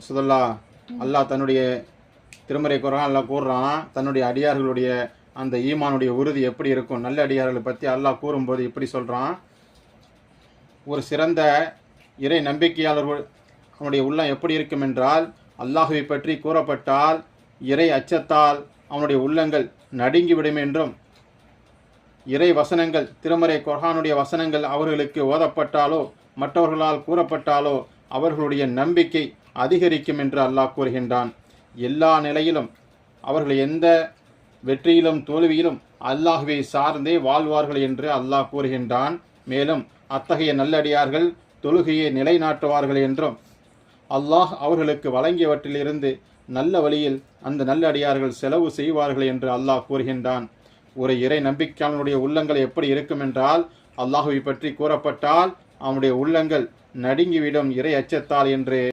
சுதல்லா அல்லாஹ் தன்னுடைய திருமறை குர்ஆன் அல்லாஹ் கூறுறான், தன்னுடைய அடியார்களுடைய அந்த ஈமானுடைய உறுதி எப்படி இருக்கும். நல்ல அடியார்களை பற்றி அல்லாஹ் கூறும்போது இப்படி சொல்கிறான், ஒரு சிறந்த இறை நம்பிக்கையாளர்கள் அவனுடைய உள்ளம் எப்படி இருக்கும் என்றால், அல்லாஹுவை பற்றி கூறப்பட்டால் இறை அச்சத்தால் அவனுடைய உள்ளங்கள் நடுங்கிவிடும் என்றும், இறை வசனங்கள் திருமறை குர்ஆனுடைய வசனங்கள் அவர்களுக்கு ஓதப்பட்டாலோ மற்றவர்களால் கூறப்பட்டாலோ அவர்களுடைய நம்பிக்கை அதிகரிக்கும் என்று அல்லாஹ் கூறுகின்றான். எல்லா நிலையிலும் அவர்கள் எந்த வெற்றியிலும் தோல்வியிலும் அல்லாஹுவை சார்ந்தே வாழ்வார்கள் என்று அல்லாஹ் கூறுகின்றான். மேலும் அத்தகைய நல்லடியார்கள் தொழுகையை நிலைநாட்டுவார்கள் என்றும், அல்லாஹ் அவர்களுக்கு வழங்கியவற்றிலிருந்து நல்ல வழியில் அந்த நல்லடியார்கள் செலவு செய்வார்கள் என்று அல்லாஹ் கூறுகின்றான். ஒரு இறை நம்பிக்கையாளனுடைய உள்ளங்கள் எப்படி இருக்கும் என்றால், அல்லாஹுவை பற்றி கூறப்பட்டால் அவனுடைய உள்ளங்கள் நடுங்கிவிடும் இறை அச்சத்தால் என்று